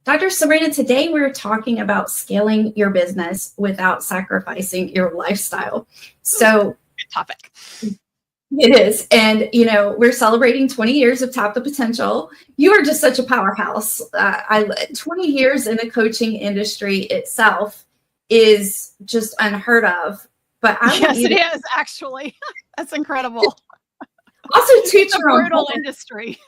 Dr. Sabrina, today we're talking about scaling your business without sacrificing your lifestyle. So good topic. It is. And, we're celebrating 20 years of Tap the Potential. You are just such a powerhouse. 20 years in the coaching industry itself is just unheard of. But yes, it is actually. That's incredible. Also, toot your own brutal industry.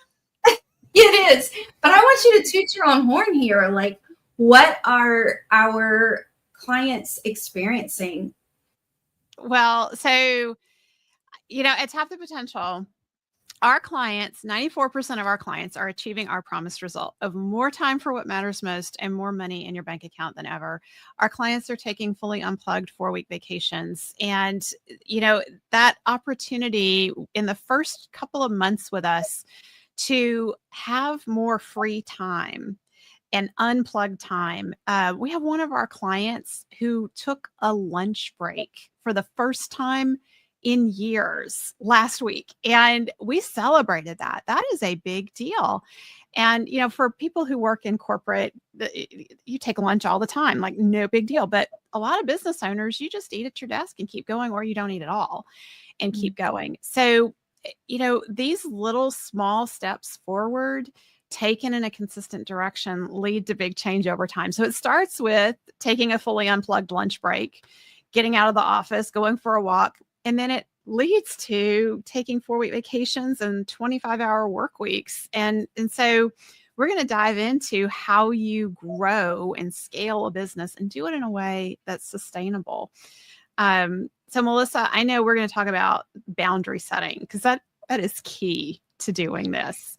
It is. But I want you to toot your own horn here. Like, what are our clients experiencing? Well, so, at Tap the Potential, our clients, 94% of our clients are achieving our promised result of more time for what matters most and more money in your bank account than ever. Our clients are taking fully unplugged 4-week vacations. And, that opportunity in the first couple of months with us to have more free time and unplugged time. We have one of our clients who took a lunch break for the first time in years last week. And we celebrated that. That is a big deal. And, for people who work in corporate, you take lunch all the time, like no big deal. But a lot of business owners, you just eat at your desk and keep going, or you don't eat at all and keep going. So, these little small steps forward taken in a consistent direction lead to big change over time. So it starts with taking a fully unplugged lunch break, getting out of the office, going for a walk, and then it leads to taking 4-week vacations and 25-hour work weeks. And so we're going to dive into how you grow and scale a business and do it in a way that's sustainable. So Melissa, I know we're going to talk about boundary setting because that is key to doing this.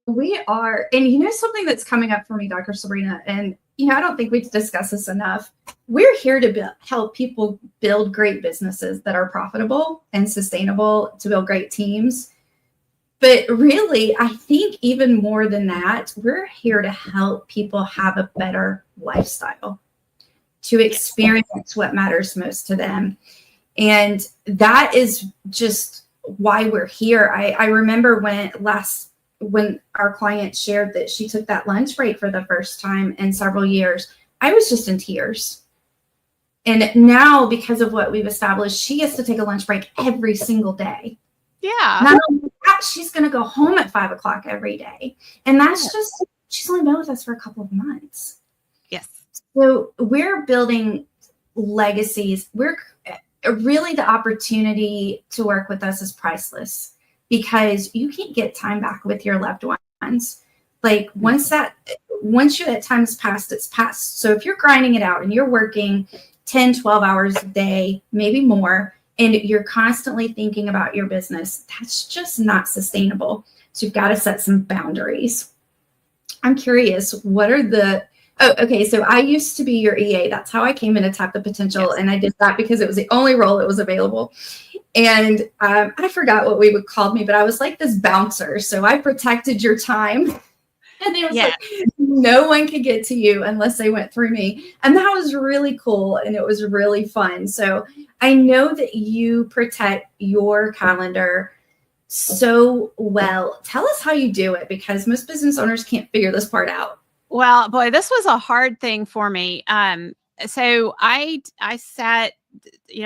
We are. And something that's coming up for me, Dr. Sabrina, and I don't think we've discussed this enough. We're here to help people build great businesses that are profitable and sustainable, to build great teams. But really, I think even more than that, we're here to help people have a better lifestyle, to experience what matters most to them. And that is just why we're here. I remember when our client shared that she took that lunch break for the first time in several years, I was just in tears. And now, because of what we've established, she gets to take a lunch break every single day. Yeah. Not only that, she's going to go home at 5 o'clock every day. And that's just, she's only been with us for a couple of months. Yes. So we're building legacies. We're really, the opportunity to work with us is priceless, because you can't get time back with your loved ones. Like once that time has passed, it's passed. So if you're grinding it out and you're working 10, 12 hours a day, maybe more, and you're constantly thinking about your business, that's just not sustainable. So you've got to set some boundaries. I'm curious, so I used to be your EA. That's how I came in to Tap the Potential. Yes. And I did that because it was the only role that was available. And I forgot what we would call me, but I was like this bouncer. So I protected your time. And it was like, no one could get to you unless they went through me. And that was really cool. And it was really fun. So I know that you protect your calendar so well. Tell us how you do it, because most business owners can't figure this part out. Well, boy, this was a hard thing for me. So I set,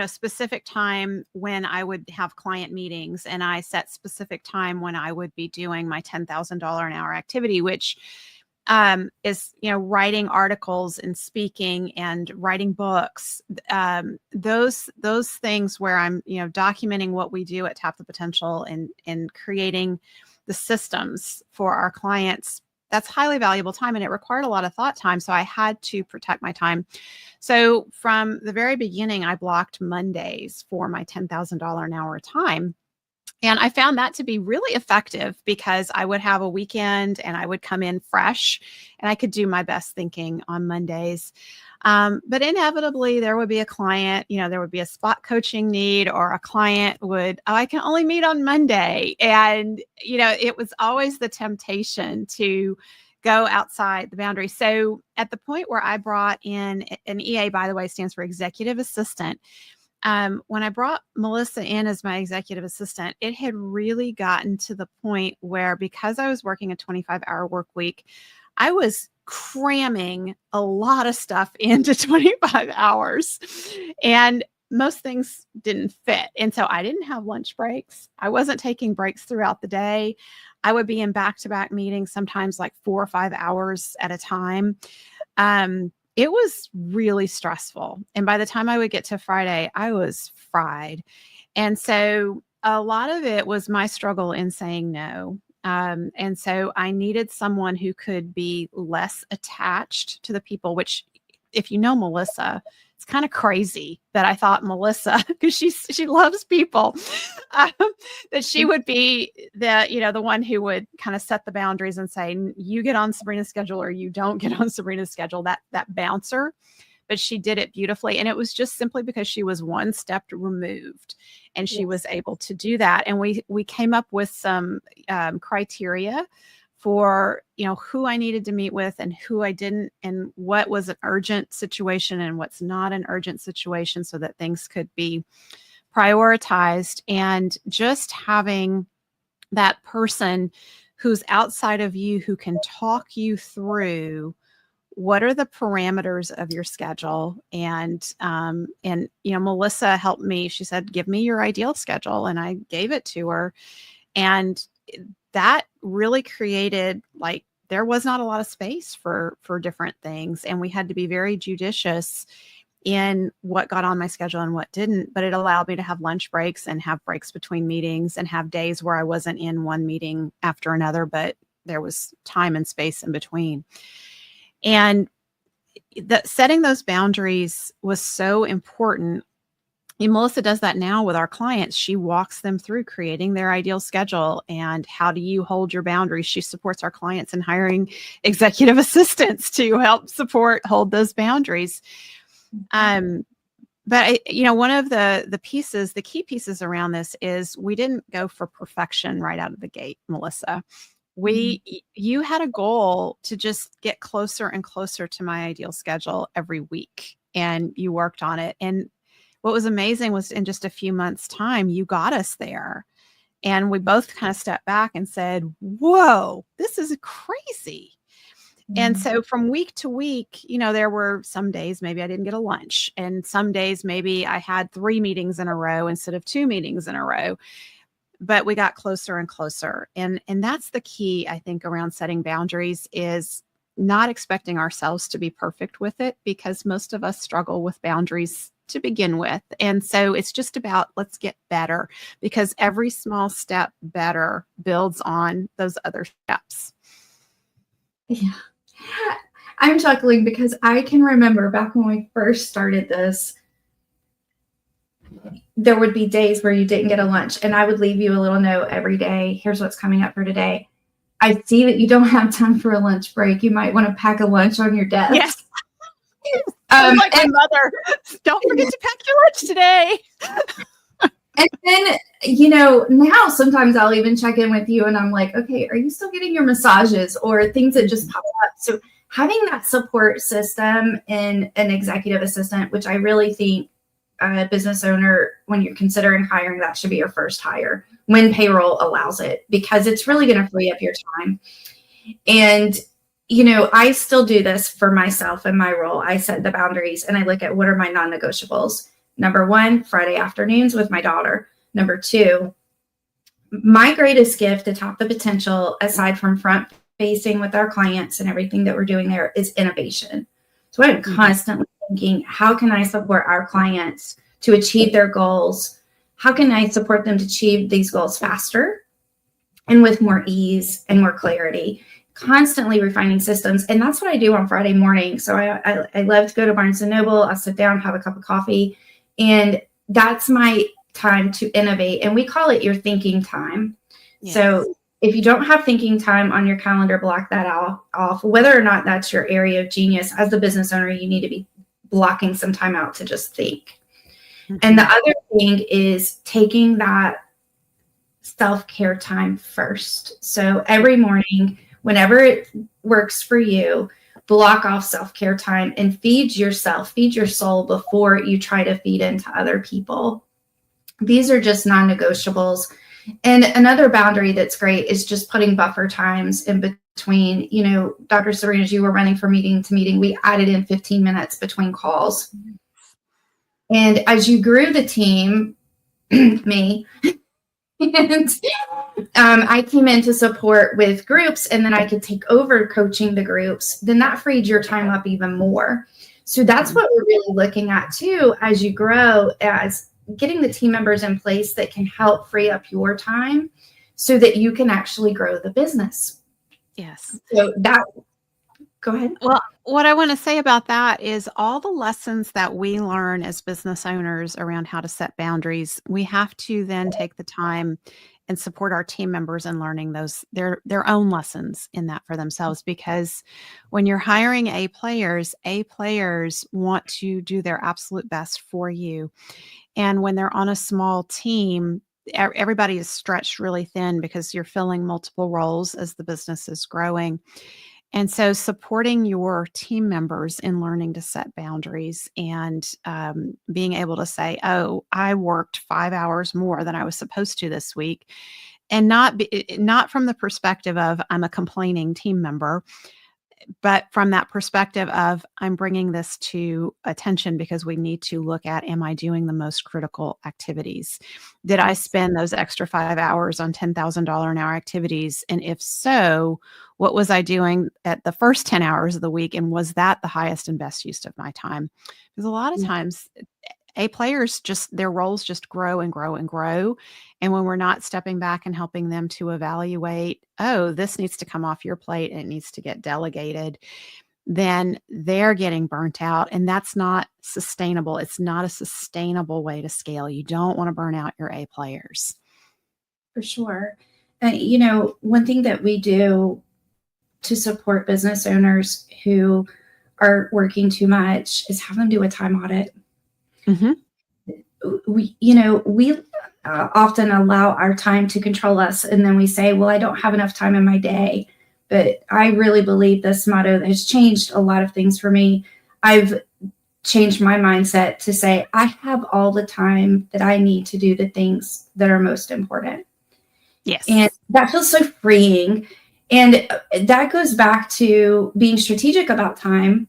specific time when I would have client meetings, and I set specific time when I would be doing my $10,000 an hour activity, which is, writing articles and speaking and writing books. Those things where I'm, documenting what we do at Tap the Potential and creating the systems for our clients. That's highly valuable time, and it required a lot of thought time. So I had to protect my time. So from the very beginning, I blocked Mondays for my $10,000 an hour time. And I found that to be really effective, because I would have a weekend and I would come in fresh and I could do my best thinking on Mondays. But inevitably there would be a client, there would be a spot coaching need, or a client would, I can only meet on Monday. And, it was always the temptation to go outside the boundary. So at the point where I brought in an EA, by the way, stands for executive assistant. When I brought Melissa in as my executive assistant, it had really gotten to the point where, because I was working a 25-hour work week, I was cramming a lot of stuff into 25 hours. And most things didn't fit. And so I didn't have lunch breaks. I wasn't taking breaks throughout the day. I would be in back-to-back meetings, sometimes like 4 or 5 hours at a time. It was really stressful. And by the time I would get to Friday, I was fried. And so a lot of it was my struggle in saying no. And so I needed someone who could be less attached to the people, which, if you know Melissa, it's kind of crazy that I thought Melissa, because she loves people, that she would be the one who would kind of set the boundaries and say, you get on Sabrina's schedule or you don't get on Sabrina's schedule, that bouncer. But she did it beautifully. And it was just simply because she was one step removed and she was able to do that. And we came up with some criteria for, who I needed to meet with and who I didn't, and what was an urgent situation and what's not an urgent situation, so that things could be prioritized. And just having that person who's outside of you, who can talk you through what are the parameters of your schedule. And Melissa helped me. She said, give me your ideal schedule. And I gave it to her. And that really created, there was not a lot of space for different things. And we had to be very judicious in what got on my schedule and what didn't. But it allowed me to have lunch breaks and have breaks between meetings and have days where I wasn't in one meeting after another, but there was time and space in between. And setting those boundaries was so important. And Melissa does that now with our clients. She walks them through creating their ideal schedule and how do you hold your boundaries. She supports our clients in hiring executive assistants to help hold those boundaries. But one of the key pieces around this is we didn't go for perfection right out of the gate, Melissa. You had a goal to just get closer and closer to my ideal schedule every week, and you worked on it. And what was amazing was in just a few months' time, you got us there. And we both kind of stepped back and said, whoa, this is crazy. And so from week to week, there were some days maybe I didn't get a lunch, and some days maybe I had 3 meetings in a row instead of 2 meetings in a row. But we got closer and closer. And that's the key, I think, around setting boundaries, is not expecting ourselves to be perfect with it, because most of us struggle with boundaries to begin with. And so it's just about, let's get better, because every small step better builds on those other steps. Yeah. I'm chuckling because I can remember back when we first started this, there would be days where you didn't get a lunch, and I would leave you a little note every day. Here's what's coming up for today. I see that you don't have time for a lunch break. You might want to pack a lunch on your desk. Yes. Like my mother, don't forget to pack your lunch today. And then, now sometimes I'll even check in with you and I'm like, okay, are you still getting your massages, or things that just pop up? So having that support system in an executive assistant, which I really think a business owner, when you're considering hiring, that should be your first hire when payroll allows it, because it's really going to free up your time. And, I still do this for myself in my role. I set the boundaries and I look at what are my non-negotiables. Number 1, Friday afternoons with my daughter. Number 2, my greatest gift to top the potential, aside from front facing with our clients and everything that we're doing there, is innovation. So I'm constantly thinking, how can I support our clients to achieve their goals? How can I support them to achieve these goals faster and with more ease and more clarity? Constantly refining systems. And that's what I do on Friday morning. So I love to go to Barnes & Noble. I'll sit down, have a cup of coffee, and that's my time to innovate. And we call it your thinking time. Yes. So if you don't have thinking time on your calendar, block that off. Whether or not that's your area of genius, as a business owner, you need to be blocking some time out to just think. And the other thing is taking that self-care time first. So every morning, whenever it works for you, block off self-care time and feed yourself, feed your soul before you try to feed into other people. These are just non-negotiables. And another boundary that's great is just putting buffer times in between, Dr. Sabrina, as you were running from meeting to meeting, we added in 15 minutes between calls. And as you grew the team, me, and I came in to support with groups, and then I could take over coaching the groups, then that freed your time up even more. So that's what we're really looking at too, as you grow, as getting the team members in place that can help free up your time so that you can actually grow the business. Yes. So go ahead. Well, what I want to say about that is all the lessons that we learn as business owners around how to set boundaries, we have to then take the time and support our team members in learning their own lessons in that for themselves. Because when you're hiring A players want to do their absolute best for you. And when they're on a small team, everybody is stretched really thin because you're filling multiple roles as the business is growing. And so supporting your team members in learning to set boundaries and being able to say, oh, I worked 5 hours more than I was supposed to this week. And not from the perspective of I'm a complaining team member, but from that perspective of I'm bringing this to attention because we need to look at, am I doing the most critical activities? Did I spend those extra 5 hours on $10,000 an hour activities? And if so, what was I doing at the first 10 hours of the week? And was that the highest and best use of my time? Because a lot of times A players their roles just grow and grow and grow. And when we're not stepping back and helping them to evaluate, oh, this needs to come off your plate and it needs to get delegated, then they're getting burnt out. And that's not sustainable. It's not a sustainable way to scale. You don't want to burn out your A players. For sure. One thing that we do to support business owners who are working too much is have them do a time audit. Mm-hmm. We often allow our time to control us, and then we say, well, I don't have enough time in my day. But I really believe this motto has changed a lot of things for me. I've changed my mindset to say, I have all the time that I need to do the things that are most important. Yes. And that feels so freeing. And that goes back to being strategic about time.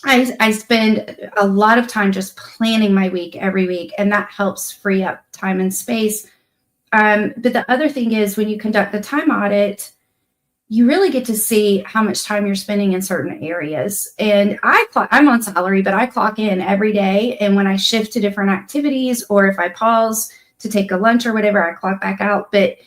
I spend a lot of time just planning my week every week, and that helps free up time and space. But the other thing is when you conduct the time audit, you really get to see how much time you're spending in certain areas. And I'm on salary, but I clock in every day. And when I shift to different activities, or if I pause to take a lunch or whatever, I clock back out. But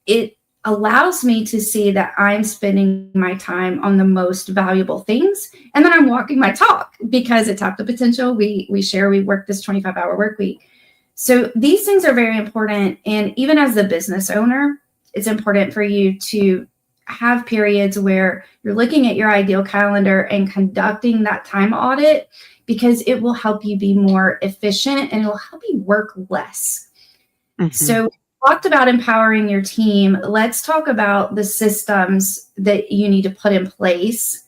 it allows me to see that I'm spending my time on the most valuable things. And then I'm walking my talk because at Tap the Potential, we work this 25-hour work week. So these things are very important. And even as the business owner, it's important for you to have periods where you're looking at your ideal calendar and conducting that time audit, because it will help you be more efficient and it will help you work less. Mm-hmm. So talked about empowering your team. Let's talk about the systems that you need to put in place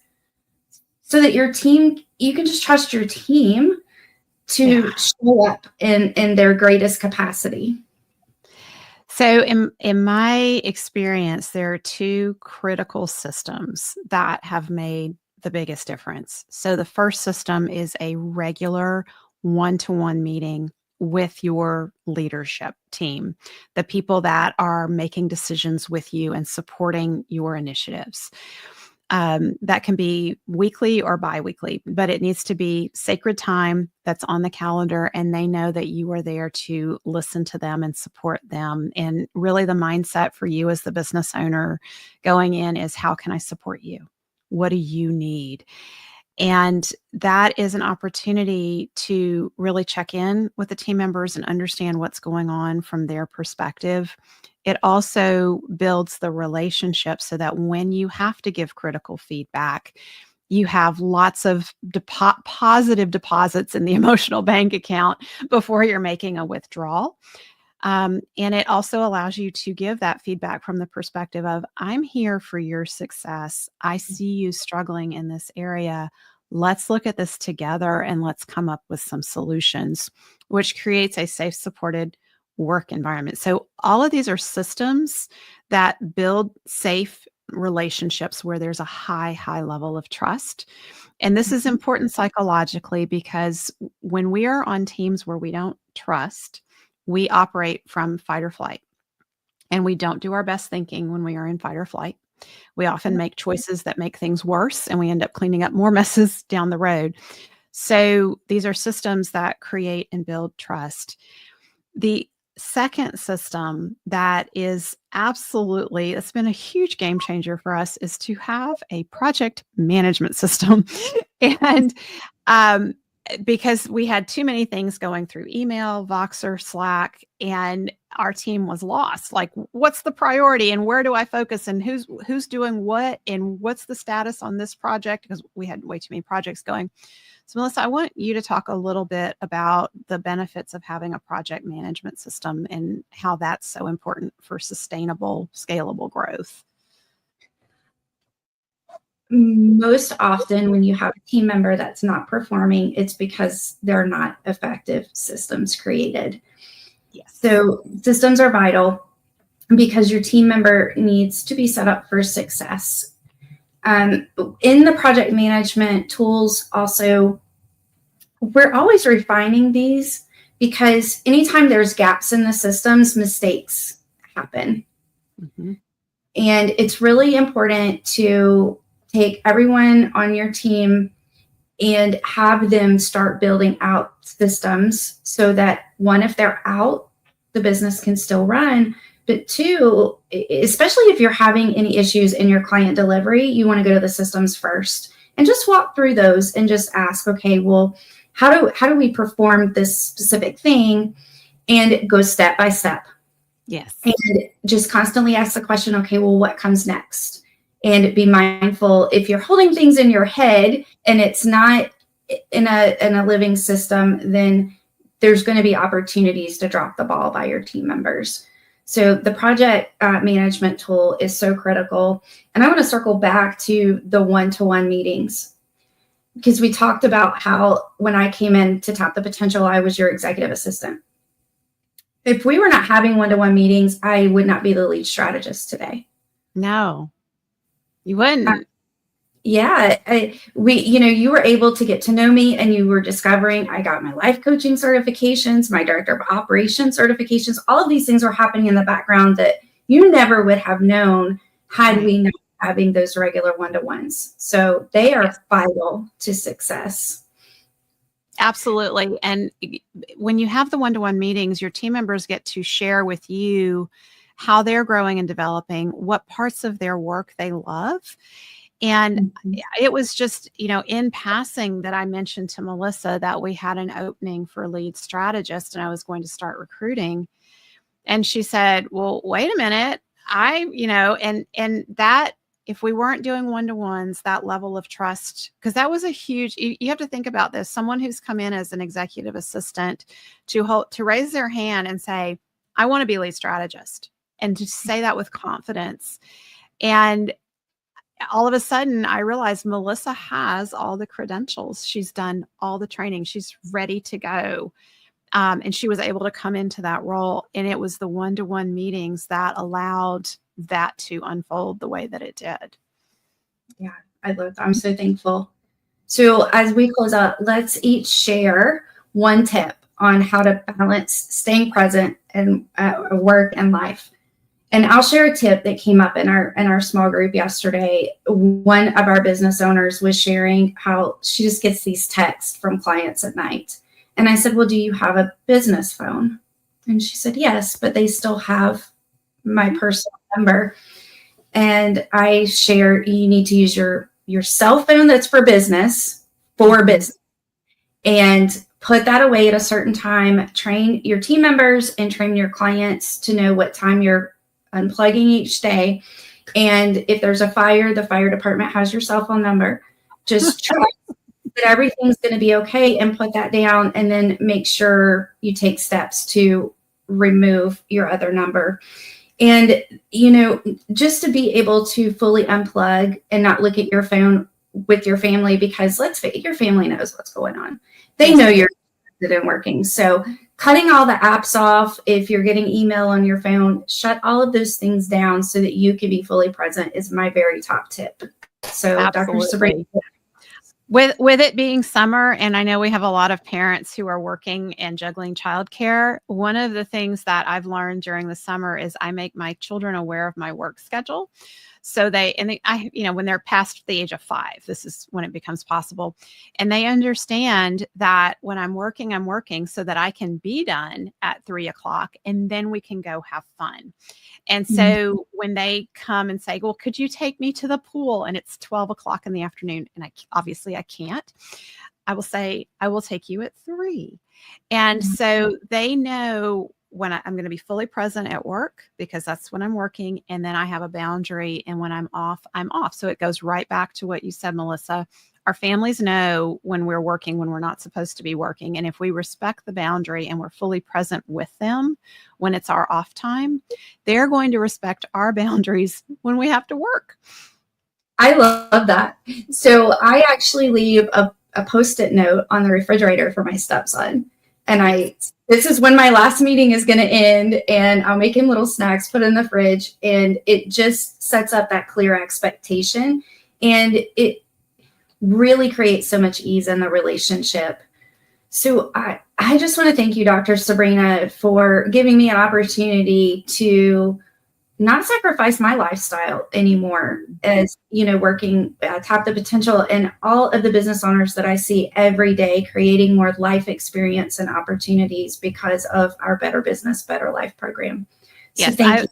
so that you can just trust your team to show up in their greatest capacity. So in my experience, there are two critical systems that have made the biggest difference. So the first system is a regular one-to-one meeting with your leadership team, the people that are making decisions with you and supporting your initiatives. That can be weekly or biweekly, but it needs to be sacred time that's on the calendar, and they know that you are there to listen to them and support them. And really the mindset for you as the business owner going in is, how can I support you? What do you need? And that is an opportunity to really check in with the team members and understand what's going on from their perspective. It also builds the relationship so that when you have to give critical feedback, you have lots of positive deposits in the emotional bank account before you're making a withdrawal. And it also allows you to give that feedback from the perspective of, I'm here for your success. I see you struggling in this area. Let's look at this together and let's come up with some solutions, which creates a safe, supported work environment. So all of these are systems that build safe relationships where there's a high level of trust. And this is important psychologically because when we are on teams where we don't trust, we operate from fight or flight. And we don't do our best thinking when we are in fight or flight. We often make choices that make things worse, and we end up cleaning up more messes down the road. So these are systems that create and build trust. The second system that is absolutely, it's been a huge game changer for us, is to have a project management system. And because we had too many things going through email, Voxer, Slack, and our team was lost. Like, what's the priority and where do I focus and who's doing what and what's the status on this project? Because we had way too many projects going. So Melissa, I want you to talk a little bit about the benefits of having a project management system and how that's so important for sustainable, scalable growth. Most often when you have a team member that's not performing, it's because they're not effective systems created. Yes. So systems are vital because your team member needs to be set up for success. In the project management tools also, we're always refining these because anytime there's gaps in the systems, mistakes happen. Mm-hmm. And it's really important to take everyone on your team and have them start building out systems so that, one, if they're out, the business can still run. But two, especially if you're having any issues in your client delivery, you want to go to the systems first and just walk through those and just ask, okay, well, how do we perform this specific thing, and go step by step. Yes. And just constantly ask the question, okay, well, what comes next? And be mindful, if you're holding things in your head and it's not in a living system, then there's going to be opportunities to drop the ball by your team members. So the project management tool is so critical. And I want to circle back to the one-to-one meetings, because we talked about how when I came in to Tap the Potential, I was your executive assistant. If we were not having one-to-one meetings, I would not be the lead strategist today. No, you wouldn't. You were able to get to know me, and you were discovering I got my life coaching certifications, my director of operations certifications. All of these things were happening in the background that you never would have known had we not having those regular one-to-ones. So they are vital to success. Absolutely. And when you have the one-to-one meetings, your team members get to share with you how they're growing and developing, what parts of their work they love. And it was just, in passing that I mentioned to Melissa that we had an opening for a lead strategist and I was going to start recruiting. And she said, well, wait a minute. And that, if we weren't doing one-to-ones, that level of trust, because that was a huge, you have to think about this. Someone who's come in as an executive assistant to raise their hand and say, I want to be a lead strategist, and to say that with confidence. And all of a sudden I realized Melissa has all the credentials. She's done all the training. She's ready to go. And she was able to come into that role. And it was the one-to-one meetings that allowed that to unfold the way that it did. Yeah, I'm so thankful. So as we close out, let's each share one tip on how to balance staying present in work and life. And I'll share a tip that came up in our small group yesterday. One of our business owners was sharing how she just gets these texts from clients at night. And I said, well, do you have a business phone? And she said, yes, but they still have my personal number. And I shared, you need to use your cell phone that's for business, and put that away at a certain time. Train your team members and train your clients to know what time you're unplugging each day. And if there's a fire, the fire department has your cell phone number. Just try that everything's going to be okay and put that down, and then make sure you take steps to remove your other number. And, just to be able to fully unplug and not look at your phone with your family, because let's face it, your family knows what's going on. They know you're interested in working. So cutting all the apps off. If you're getting email on your phone, shut all of those things down so that you can be fully present is my very top tip. So Dr. Sabrina. With it being summer, and I know we have a lot of parents who are working and juggling childcare, one of the things that I've learned during the summer is I make my children aware of my work schedule. So when they're past the age of 5, this is when it becomes possible. And they understand that when I'm working so that I can be done at 3:00 and then we can go have fun. And so when they come and say, well, could you take me to the pool? And it's 12:00 in the afternoon. And obviously I can't. I will say, I will take you at 3. And so they know when I'm going to be fully present at work, because that's when I'm working. And then I have a boundary. And when I'm off, I'm off. So it goes right back to what you said, Melissa. Our families know when we're working, when we're not supposed to be working. And if we respect the boundary and we're fully present with them when it's our off time, they're going to respect our boundaries when we have to work. I love that. So I actually leave a Post-it note on the refrigerator for my stepson. And this is when my last meeting is going to end, and I'll make him little snacks, put in the fridge, and it just sets up that clear expectation. And it really creates so much ease in the relationship. So I just want to thank you, Dr. Sabrina, for giving me an opportunity to not sacrifice my lifestyle anymore as, working Tap the Potential, and all of the business owners that I see every day creating more life experience and opportunities because of our Better Business, Better Life program. Yes, thank you.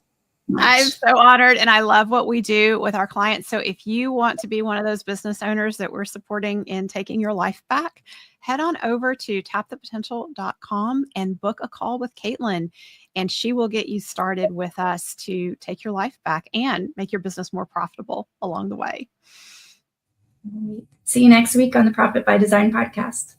I'm so honored, and I love what we do with our clients. So if you want to be one of those business owners that we're supporting in taking your life back, head on over to tapthepotential.com and book a call with Caitlin, and she will get you started with us to take your life back and make your business more profitable along the way. See you next week on the Profit by Design podcast.